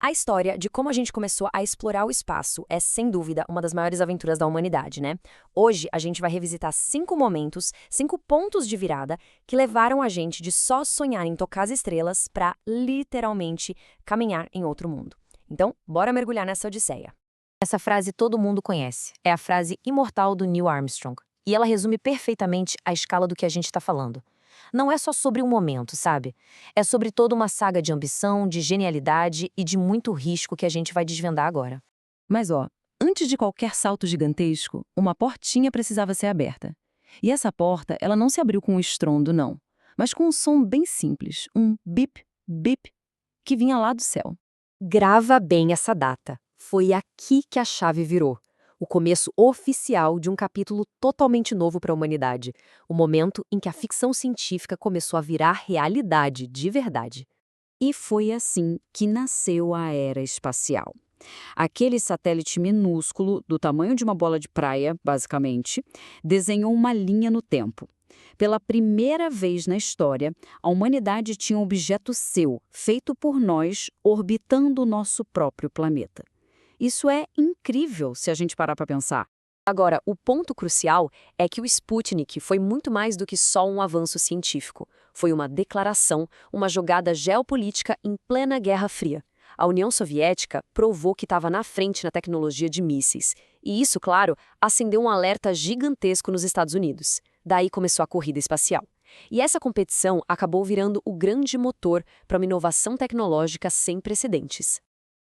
A história de como a gente começou a explorar o espaço é, sem dúvida, uma das maiores aventuras da humanidade, né? Hoje, a gente vai revisitar 5 momentos, 5 pontos de virada que levaram a gente de só sonhar em tocar as estrelas para, literalmente, caminhar em outro mundo. Então, bora mergulhar nessa odisseia. Essa frase todo mundo conhece. É a frase imortal do Neil Armstrong. E ela resume perfeitamente a escala do que a gente está falando. Não é só sobre um momento, sabe? É sobre toda uma saga de ambição, de genialidade e de muito risco que a gente vai desvendar agora. Mas ó, antes de qualquer salto gigantesco, uma portinha precisava ser aberta. E essa porta, ela não se abriu com um estrondo, não, mas com um som bem simples, um bip, bip, que vinha lá do céu. Grava bem essa data. Foi aqui que a chave virou. O começo oficial de um capítulo totalmente novo para a humanidade. O momento em que a ficção científica começou a virar realidade de verdade. E foi assim que nasceu a era espacial. Aquele satélite minúsculo, do tamanho de uma bola de praia, basicamente, desenhou uma linha no tempo. Pela primeira vez na história, a humanidade tinha um objeto seu, feito por nós, orbitando o nosso próprio planeta. Isso é incrível se a gente parar para pensar. Agora, o ponto crucial é que o Sputnik foi muito mais do que só um avanço científico. Foi uma declaração, uma jogada geopolítica em plena Guerra Fria. A União Soviética provou que estava na frente na tecnologia de mísseis. E isso, claro, acendeu um alerta gigantesco nos Estados Unidos. Daí começou a corrida espacial. E essa competição acabou virando o grande motor para uma inovação tecnológica sem precedentes.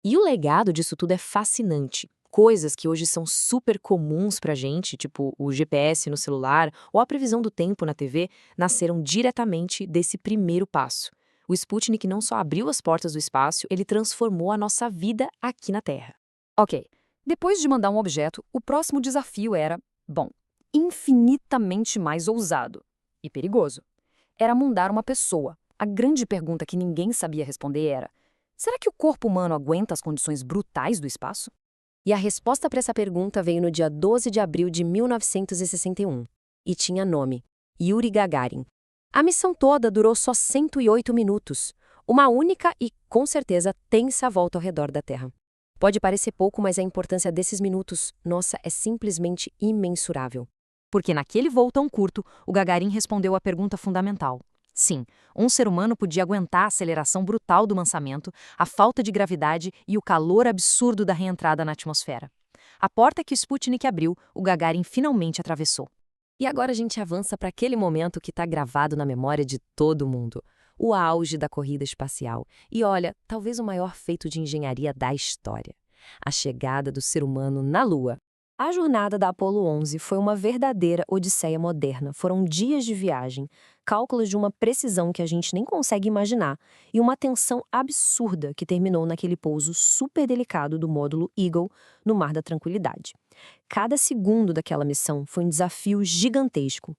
E o legado disso tudo é fascinante. Coisas que hoje são super comuns pra gente, tipo o GPS no celular ou a previsão do tempo na TV, nasceram diretamente desse primeiro passo. O Sputnik não só abriu as portas do espaço, ele transformou a nossa vida aqui na Terra. Ok, depois de mandar um objeto, o próximo desafio era, bom, infinitamente mais ousado e perigoso. Era mandar uma pessoa. A grande pergunta que ninguém sabia responder era: será que o corpo humano aguenta as condições brutais do espaço? E a resposta para essa pergunta veio no dia 12 de abril de 1961. E tinha nome: Yuri Gagarin. A missão toda durou só 108 minutos. Uma única e, com certeza, tensa volta ao redor da Terra. Pode parecer pouco, mas a importância desses minutos, nossa, é simplesmente imensurável. Porque naquele voo tão curto, o Gagarin respondeu à pergunta fundamental. Sim, um ser humano podia aguentar a aceleração brutal do lançamento, a falta de gravidade e o calor absurdo da reentrada na atmosfera. A porta que o Sputnik abriu, o Gagarin finalmente atravessou. E agora a gente avança para aquele momento que está gravado na memória de todo mundo. O auge da corrida espacial. E olha, talvez o maior feito de engenharia da história. A chegada do ser humano na Lua. A jornada da Apollo 11 foi uma verdadeira odisseia moderna. Foram dias de viagem, cálculos de uma precisão que a gente nem consegue imaginar e uma tensão absurda que terminou naquele pouso super delicado do módulo Eagle no Mar da Tranquilidade. Cada segundo daquela missão foi um desafio gigantesco.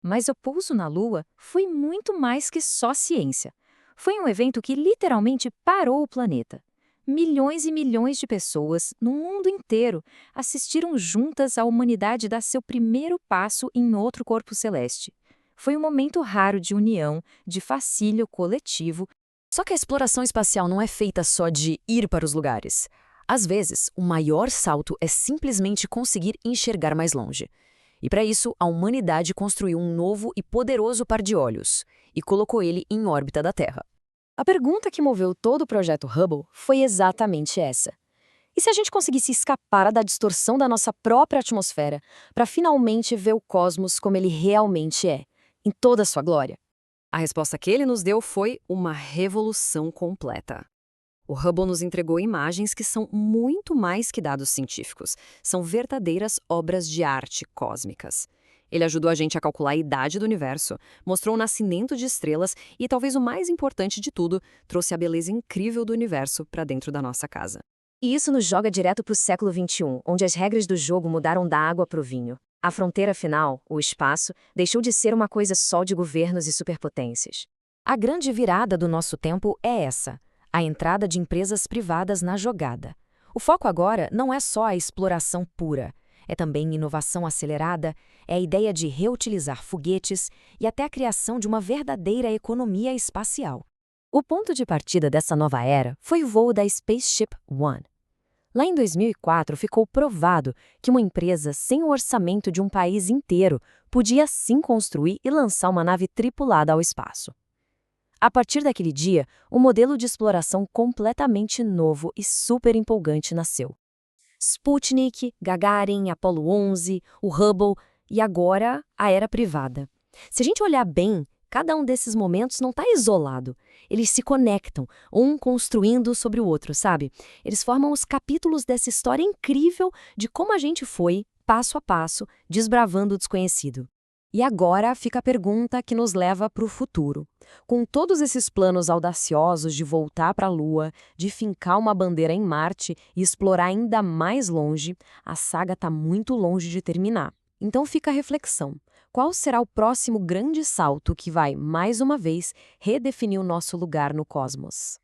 Mas o pouso na Lua foi muito mais que só ciência. Foi um evento que literalmente parou o planeta. Milhões e milhões de pessoas, no mundo inteiro, assistiram juntas a humanidade dar seu primeiro passo em outro corpo celeste. Foi um momento raro de união, de fascínio coletivo. Só que a exploração espacial não é feita só de ir para os lugares. Às vezes, o maior salto é simplesmente conseguir enxergar mais longe. E para isso, a humanidade construiu um novo e poderoso par de olhos e colocou ele em órbita da Terra. A pergunta que moveu todo o projeto Hubble foi exatamente essa. E se a gente conseguisse escapar da distorção da nossa própria atmosfera para finalmente ver o cosmos como ele realmente é, em toda a sua glória? A resposta que ele nos deu foi uma revolução completa. O Hubble nos entregou imagens que são muito mais que dados científicos. São verdadeiras obras de arte cósmicas. Ele ajudou a gente a calcular a idade do universo, mostrou o nascimento de estrelas e, talvez o mais importante de tudo, trouxe a beleza incrível do universo para dentro da nossa casa. E isso nos joga direto para o século XXI, onde as regras do jogo mudaram da água para o vinho. A fronteira final, o espaço, deixou de ser uma coisa só de governos e superpotências. A grande virada do nosso tempo é essa: a entrada de empresas privadas na jogada. O foco agora não é só a exploração pura. É também inovação acelerada, é a ideia de reutilizar foguetes e até a criação de uma verdadeira economia espacial. O ponto de partida dessa nova era foi o voo da Spaceship One. Lá em 2004, ficou provado que uma empresa sem o orçamento de um país inteiro podia sim construir e lançar uma nave tripulada ao espaço. A partir daquele dia, um modelo de exploração completamente novo e super empolgante nasceu. Sputnik, Gagarin, Apollo 11, o Hubble e agora a era privada. Se a gente olhar bem, cada um desses momentos não está isolado. Eles se conectam, um construindo sobre o outro, sabe? Eles formam os capítulos dessa história incrível de como a gente foi, passo a passo, desbravando o desconhecido. E agora fica a pergunta que nos leva para o futuro. Com todos esses planos audaciosos de voltar para a Lua, de fincar uma bandeira em Marte e explorar ainda mais longe, a saga está muito longe de terminar. Então fica a reflexão. Qual será o próximo grande salto que vai, mais uma vez, redefinir o nosso lugar no cosmos?